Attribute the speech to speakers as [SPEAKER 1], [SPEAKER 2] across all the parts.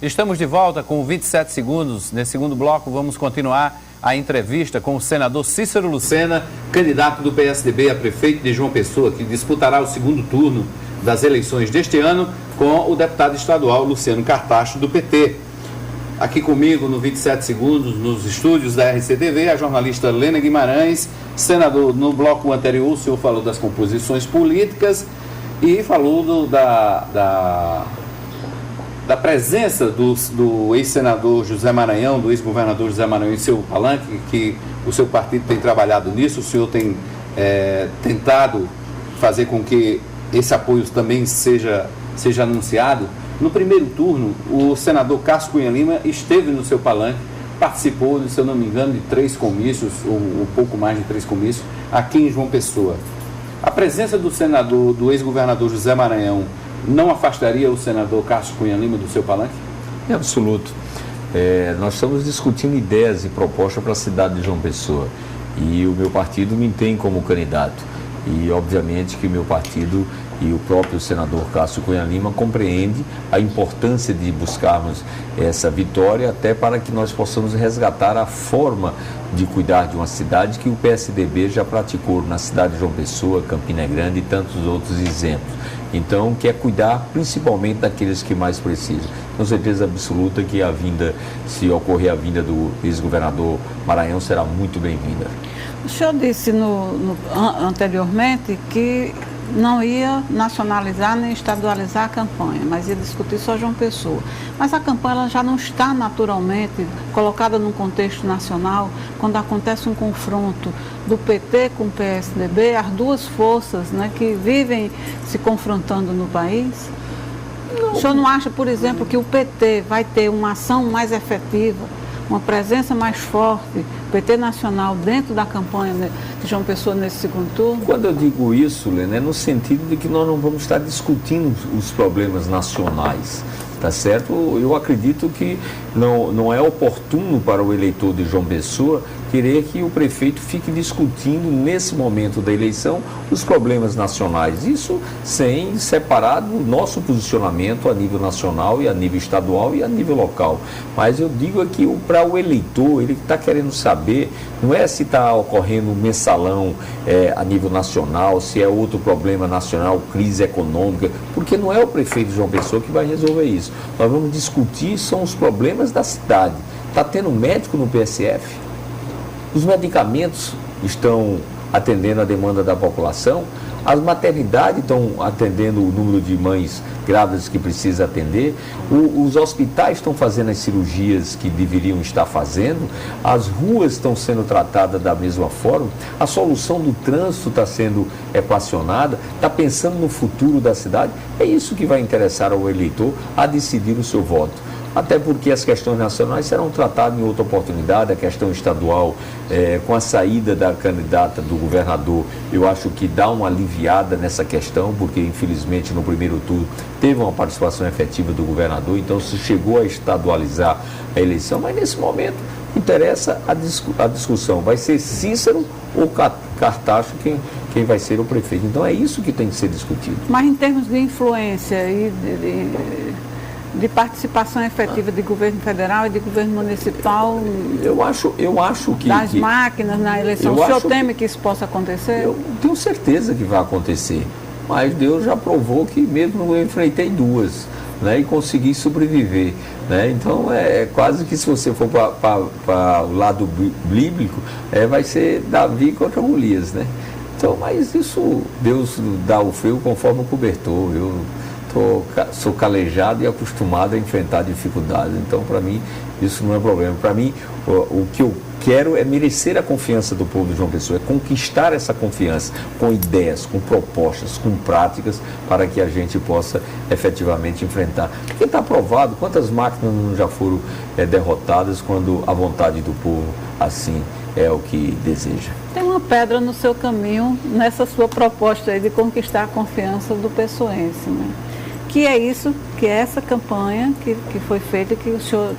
[SPEAKER 1] Estamos de volta com 27 segundos. Nesse segundo bloco, vamos continuar a entrevista com o senador Cícero Lucena, candidato do PSDB a prefeito de João Pessoa, que disputará o segundo turno das eleições deste ano com o deputado estadual Luciano Cartacho, do PT. Aqui comigo, no 27 segundos, nos estúdios da RCTV, a jornalista Lena Guimarães. Senador, no bloco anterior, o senhor falou das composições políticas e falou da presença do ex-senador José Maranhão, do ex-governador José Maranhão em seu palanque, que o seu partido tem trabalhado nisso, o senhor tem tentado fazer com que esse apoio também seja anunciado. No primeiro turno, o senador Cássio Cunha Lima esteve no seu palanque, participou, se eu não me engano, de 3 comícios, ou um pouco mais de 3 comícios, aqui em João Pessoa. A presença do ex-governador José Maranhão não afastaria o senador Cássio Cunha Lima do seu palanque?
[SPEAKER 2] Em absoluto. Nós estamos discutindo ideias e propostas para a cidade de João Pessoa. E o meu partido me tem como candidato. E, obviamente, que o meu partido e o próprio senador Cássio Cunha Lima compreende a importância de buscarmos essa vitória, até para que nós possamos resgatar a forma de cuidar de uma cidade que o PSDB já praticou na cidade de João Pessoa, Campina Grande e tantos outros exemplos. Então, que é cuidar principalmente daqueles que mais precisam. Com certeza absoluta que se ocorrer a vinda do ex-governador Maranhão, será muito bem-vinda.
[SPEAKER 3] O senhor disse anteriormente que não ia nacionalizar nem estadualizar a campanha, mas ia discutir só João Pessoa. Mas a campanha ela já não está naturalmente colocada num contexto nacional, quando acontece um confronto do PT com o PSDB, as duas forças, né, que vivem se confrontando no país? Não. O senhor não acha, por exemplo, que o PT vai ter uma ação mais efetiva, uma presença mais forte, PT nacional, dentro da campanha de João Pessoa nesse segundo turno?
[SPEAKER 2] Quando eu digo isso, Lena, é no sentido de que nós não vamos estar discutindo os problemas nacionais, tá certo? Eu acredito que não é oportuno para o eleitor de João Pessoa querer que o prefeito fique discutindo nesse momento da eleição os problemas nacionais. Isso sem separar do nosso posicionamento a nível nacional e a nível estadual e a nível local. Mas eu digo aqui, para o eleitor, ele está querendo saber, não é se está ocorrendo um mensalão a nível nacional, se é outro problema nacional, crise econômica, porque não é o prefeito de João Pessoa que vai resolver isso. Nós vamos discutir, são os problemas da cidade. Está tendo médico no PSF? Os medicamentos estão atendendo a demanda da população, as maternidades estão atendendo o número de mães grávidas que precisa atender, os hospitais estão fazendo as cirurgias que deveriam estar fazendo, as ruas estão sendo tratadas da mesma forma, a solução do trânsito está sendo equacionada, está pensando no futuro da cidade. É isso que vai interessar ao eleitor a decidir o seu voto. Até porque as questões nacionais serão tratadas em outra oportunidade, a questão estadual, com a saída da candidata do governador, eu acho que dá uma aliviada nessa questão, porque infelizmente no primeiro turno teve uma participação efetiva do governador, então se chegou a estadualizar a eleição, mas nesse momento interessa a discussão, vai ser Cícero ou Cartacho quem vai ser o prefeito, então é isso que tem que ser discutido.
[SPEAKER 3] Mas em termos de influência e de participação efetiva de governo federal e de governo municipal,
[SPEAKER 2] eu acho que
[SPEAKER 3] das máquinas na eleição, o senhor teme que isso possa acontecer?
[SPEAKER 2] Eu tenho certeza que vai acontecer, mas Deus já provou que mesmo eu enfrentei 2, né, e consegui sobreviver, né? Então é quase que, se você for para o lado bíblico, vai ser Davi contra Golias, né? Então, mas isso, Deus dá o frio conforme o cobertor. Eu sou calejado e acostumado a enfrentar dificuldades, então para mim isso não é problema. Para mim o que eu quero é merecer a confiança do povo de João Pessoa, é conquistar essa confiança com ideias, com propostas, com práticas, para que a gente possa efetivamente enfrentar. Porque está provado quantas máquinas não já foram derrotadas quando a vontade do povo assim é o que deseja.
[SPEAKER 3] Tem uma pedra no seu caminho nessa sua proposta aí de conquistar a confiança do pessoense, né? Que é isso, que é essa campanha que foi feita, que o senhor,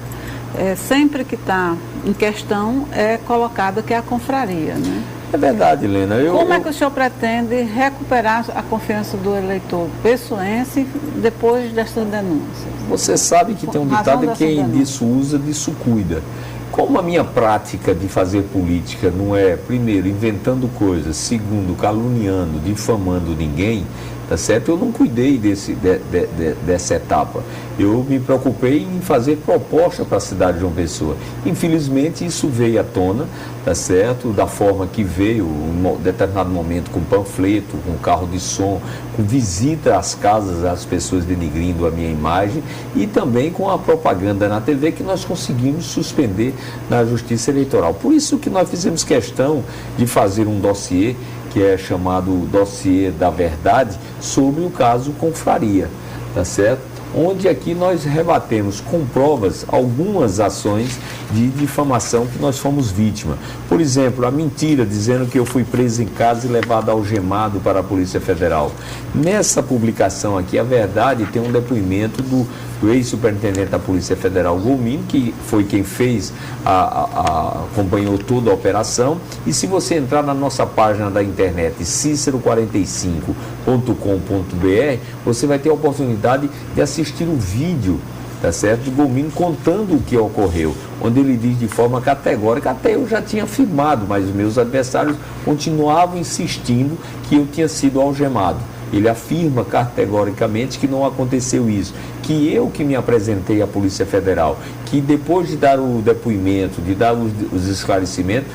[SPEAKER 3] sempre que está em questão, é colocada, que é a confraria, né?
[SPEAKER 2] É verdade, Helena.
[SPEAKER 3] Como é que o senhor pretende recuperar a confiança do eleitor pessoense depois dessas denúncias?
[SPEAKER 2] Você sabe que tem um ditado que quem disso usa, disso cuida. Como a minha prática de fazer política não é, primeiro, inventando coisas, segundo, caluniando, difamando ninguém, tá certo? Eu não cuidei dessa etapa. Eu me preocupei em fazer proposta para a cidade de João Pessoa. Infelizmente, isso veio à tona, tá certo? Da forma que veio, em determinado momento, com panfleto, com carro de som, com visita às casas, às pessoas denigrindo a minha imagem e também com a propaganda na TV que nós conseguimos suspender na Justiça Eleitoral. Por isso que nós fizemos questão de fazer um dossiê, que é chamado Dossiê da Verdade, sobre o caso Confraria, tá certo? Onde aqui nós rebatemos com provas algumas ações de difamação que nós fomos vítima. Por exemplo, a mentira dizendo que eu fui preso em casa e levado algemado para a Polícia Federal. Nessa publicação aqui, a verdade tem um depoimento do ex-superintendente da Polícia Federal, Golmino, que foi quem fez, acompanhou toda a operação. E se você entrar na nossa página da internet, cicero45.com.br, você vai ter a oportunidade de assistir o vídeo, tá certo, de Golmino contando o que ocorreu, onde ele diz de forma categórica, até eu já tinha afirmado, mas os meus adversários continuavam insistindo que eu tinha sido algemado. Ele afirma categoricamente que não aconteceu isso, que eu que me apresentei à Polícia Federal, que depois de dar o depoimento, de dar os esclarecimentos,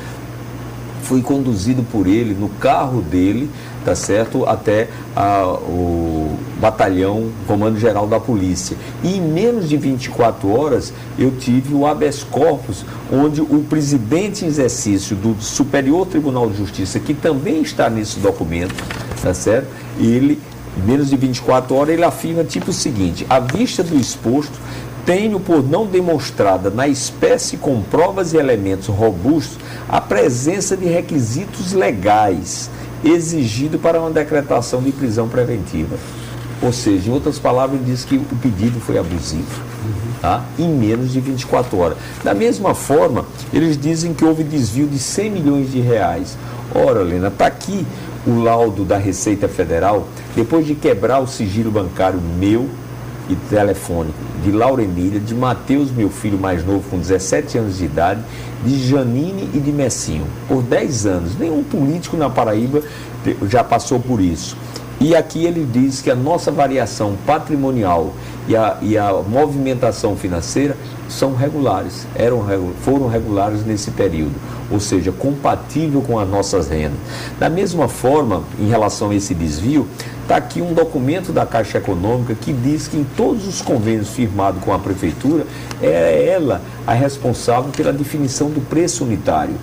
[SPEAKER 2] fui conduzido por ele, no carro dele, tá certo, até o batalhão, Comando Geral da Polícia. E em menos de 24 horas, eu tive o habeas corpus, onde o presidente em exercício do Superior Tribunal de Justiça, que também está nesse documento, tá certo, ele, em menos de 24 horas, ele afirma tipo o seguinte: à vista do exposto, tenho por não demonstrada na espécie com provas e elementos robustos a presença de requisitos legais exigido para uma decretação de prisão preventiva. Ou seja, em outras palavras, ele diz que o pedido foi abusivo, tá? Em menos de 24 horas. Da mesma forma, eles dizem que houve desvio de 100 milhões de reais. Ora, Helena, está aqui o laudo da Receita Federal, depois de quebrar o sigilo bancário meu e telefônico, de Laura Emília, de Mateus, meu filho mais novo, com 17 anos de idade, de Janine e de Messinho, por 10 anos. Nenhum político na Paraíba já passou por isso. E aqui ele diz que a nossa variação patrimonial e a movimentação financeira são regulares, foram regulares nesse período, ou seja, compatível com as nossas rendas. Da mesma forma, em relação a esse desvio, está aqui um documento da Caixa Econômica que diz que em todos os convênios firmados com a Prefeitura, é ela a responsável pela definição do preço unitário.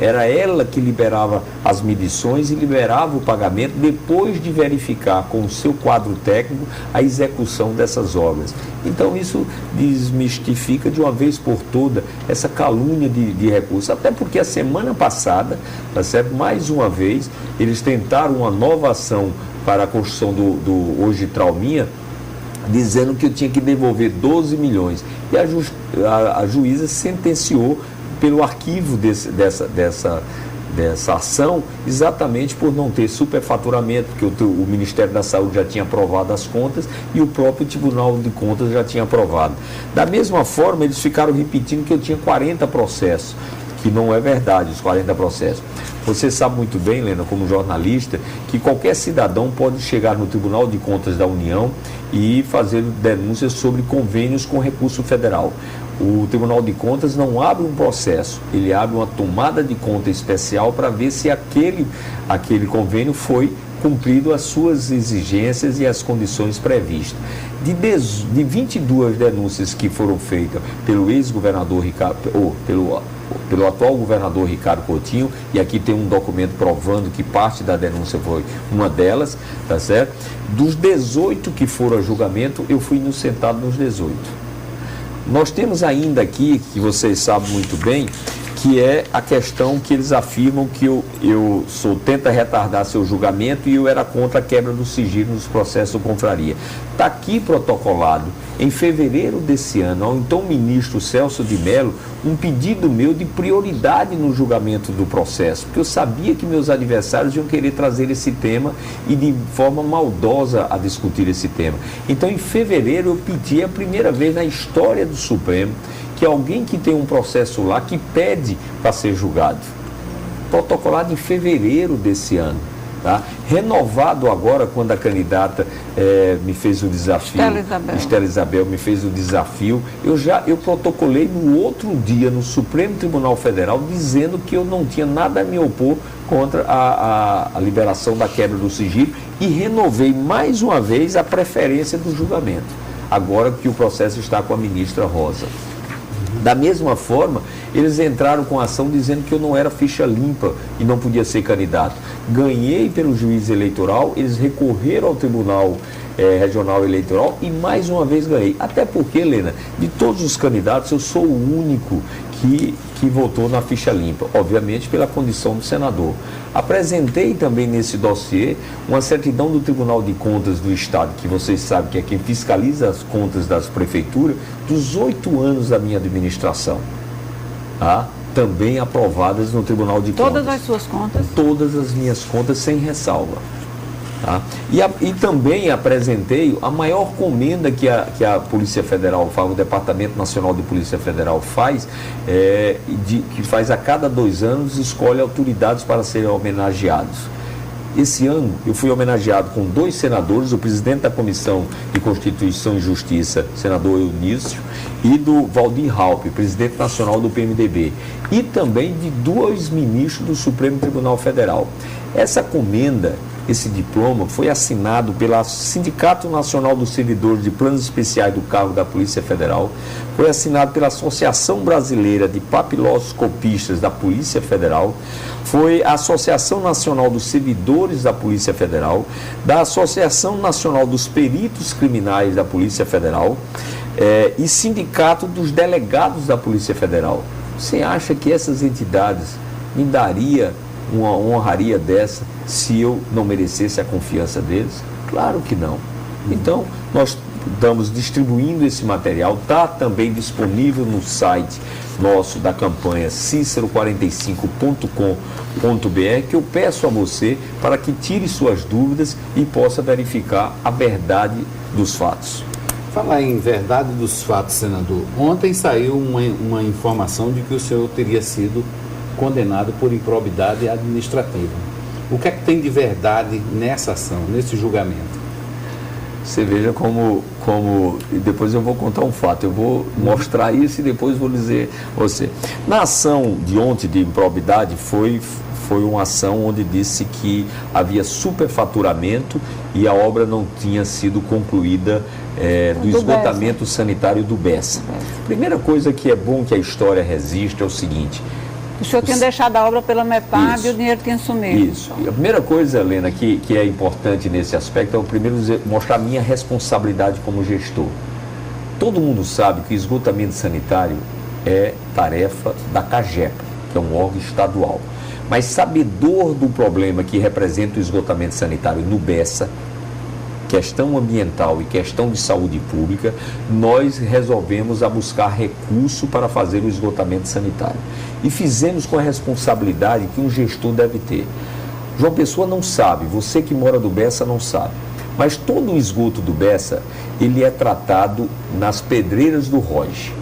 [SPEAKER 2] Era ela que liberava as medições e liberava o pagamento depois de verificar com o seu quadro técnico a execução dessas obras. Então isso desmistifica de uma vez por toda essa calúnia de recursos. Até porque a semana passada, tá certo? Mais uma vez, eles tentaram uma nova ação para a construção do Hoje Trauminha, dizendo que eu tinha que devolver 12 milhões. E a juíza sentenciou pelo arquivo dessa ação, exatamente por não ter superfaturamento, porque o Ministério da Saúde já tinha aprovado as contas e o próprio Tribunal de Contas já tinha aprovado. Da mesma forma, eles ficaram repetindo que eu tinha 40 processos, que não é verdade, os 40 processos. Você sabe muito bem, Helena, como jornalista, que qualquer cidadão pode chegar no Tribunal de Contas da União e fazer denúncias sobre convênios com recurso federal. O Tribunal de Contas não abre um processo, ele abre uma tomada de conta especial para ver se aquele convênio foi cumprido as suas exigências e as condições previstas. De 22 denúncias que foram feitas pelo ex-governador pelo atual governador Ricardo Coutinho, e aqui tem um documento provando que parte da denúncia foi uma delas, tá certo? Dos 18 que foram a julgamento, eu fui inocentado nos 18. Nós temos ainda aqui, que vocês sabem muito bem, que é a questão que eles afirmam que tenta retardar seu julgamento e eu era contra a quebra do sigilo nos processos do Confraria. Está aqui protocolado, em fevereiro desse ano, ao então ministro Celso de Mello, um pedido meu de prioridade no julgamento do processo, porque eu sabia que meus adversários iam querer trazer esse tema e de forma maldosa a discutir esse tema. Então, em fevereiro, eu pedi a primeira vez na história do Supremo que alguém que tem um processo lá que pede para ser julgado. Protocolado em fevereiro desse ano. Tá? Renovado agora, quando a candidata me fez o desafio, Estela Isabel me fez o desafio, eu protocolei no outro dia no Supremo Tribunal Federal dizendo que eu não tinha nada a me opor contra a liberação da quebra do sigilo e renovei mais uma vez a preferência do julgamento, agora que o processo está com a ministra Rosa. Da mesma forma, eles entraram com a ação dizendo que eu não era ficha limpa e não podia ser candidato. Ganhei pelo juiz eleitoral, eles recorreram ao Tribunal Regional Eleitoral e mais uma vez ganhei. Até porque, Helena, de todos os candidatos, eu sou o único que votou na ficha limpa, obviamente pela condição do senador. Apresentei também nesse dossiê uma certidão do Tribunal de Contas do Estado, que vocês sabem que é quem fiscaliza as contas das prefeituras, dos 8 anos da minha administração. Tá? Também aprovadas no Tribunal de Contas.
[SPEAKER 3] Todas as suas contas?
[SPEAKER 2] Todas as minhas contas, sem ressalva. Tá? E também apresentei a maior comenda que a Polícia Federal faz, o Departamento Nacional de Polícia Federal faz, que faz a cada 2 anos, escolhe autoridades para serem homenageados. Esse ano eu fui homenageado com 2 senadores, o presidente da Comissão de Constituição e Justiça, senador Eunício, e do Valdir Raupp, presidente nacional do PMDB, e também de 2 ministros do Supremo Tribunal Federal. Essa comenda, esse diploma, foi assinado pelo Sindicato Nacional dos Servidores de Planos Especiais do Cargo da Polícia Federal, foi assinado pela Associação Brasileira de Papiloscopistas da Polícia Federal, foi a Associação Nacional dos Servidores da Polícia Federal, da Associação Nacional dos Peritos Criminais da Polícia Federal e Sindicato dos Delegados da Polícia Federal. Você acha que essas entidades me daria uma honraria dessa se eu não merecesse a confiança deles? Claro que não. Então, nós estamos distribuindo esse material, está também disponível no site nosso da campanha cicero45.com.br, que eu peço a você para que tire suas dúvidas e possa verificar a verdade dos fatos.
[SPEAKER 1] Falar em verdade dos fatos, senador, ontem saiu uma informação de que o senhor teria sido condenado por improbidade administrativa. O que é que tem de verdade nessa ação, nesse julgamento?
[SPEAKER 2] Você veja como depois eu vou contar um fato, eu vou mostrar isso e depois vou dizer você. Na ação de ontem de improbidade foi uma ação onde disse que havia superfaturamento e a obra não tinha sido concluída do esgotamento sanitário do Bessa. Primeira coisa que é bom que a história resista é o seguinte:
[SPEAKER 3] o senhor tinha deixado a obra pela metade
[SPEAKER 2] Isso.
[SPEAKER 3] e o dinheiro tinha sumido.
[SPEAKER 2] Isso. E a primeira coisa, Helena, que é importante nesse aspecto é o primeiro mostrar a minha responsabilidade como gestor. Todo mundo sabe que o esgotamento sanitário é tarefa da CAGEPA, que é um órgão estadual. Mas sabedor do problema que representa o esgotamento sanitário no Bessa, questão ambiental e questão de saúde pública, nós resolvemos buscar recurso para fazer o esgotamento sanitário. E fizemos com a responsabilidade que um gestor deve ter. João Pessoa não sabe, você que mora do Bessa não sabe, mas todo o esgoto do Bessa, ele é tratado nas pedreiras do Roge.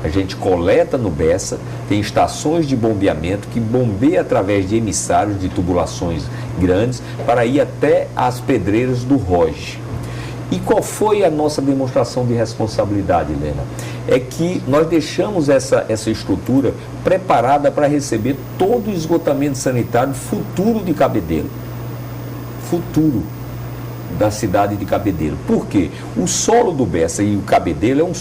[SPEAKER 2] A gente coleta no Bessa, tem estações de bombeamento que bombeia através de emissários de tubulações grandes para ir até as pedreiras do Roge. E qual foi a nossa demonstração de responsabilidade, Helena? É que nós deixamos essa estrutura preparada para receber todo o esgotamento sanitário futuro de Cabedelo. Futuro da cidade de Cabedelo. Por quê? O solo do Bessa e o Cabedelo é um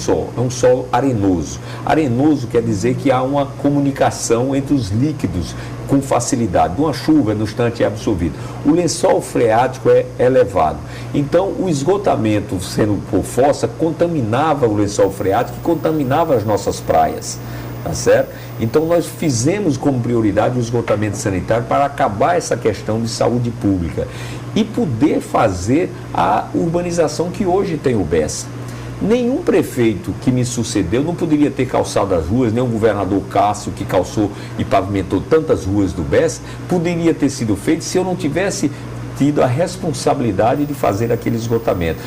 [SPEAKER 2] solo arenoso. Arenoso quer dizer que há uma comunicação entre os líquidos com facilidade. Uma chuva, no instante, é absorvido. O lençol freático é elevado. Então, o esgotamento, sendo por fossa, contaminava o lençol freático e contaminava as nossas praias. tá certo? Então nós fizemos como prioridade o esgotamento sanitário para acabar essa questão de saúde pública e poder fazer a urbanização que hoje tem o Bessa. Nenhum prefeito que me sucedeu não poderia ter calçado as ruas, nem o governador Cássio, que calçou e pavimentou tantas ruas do Bessa, poderia ter sido feito se eu não tivesse tido a responsabilidade de fazer aquele esgotamento.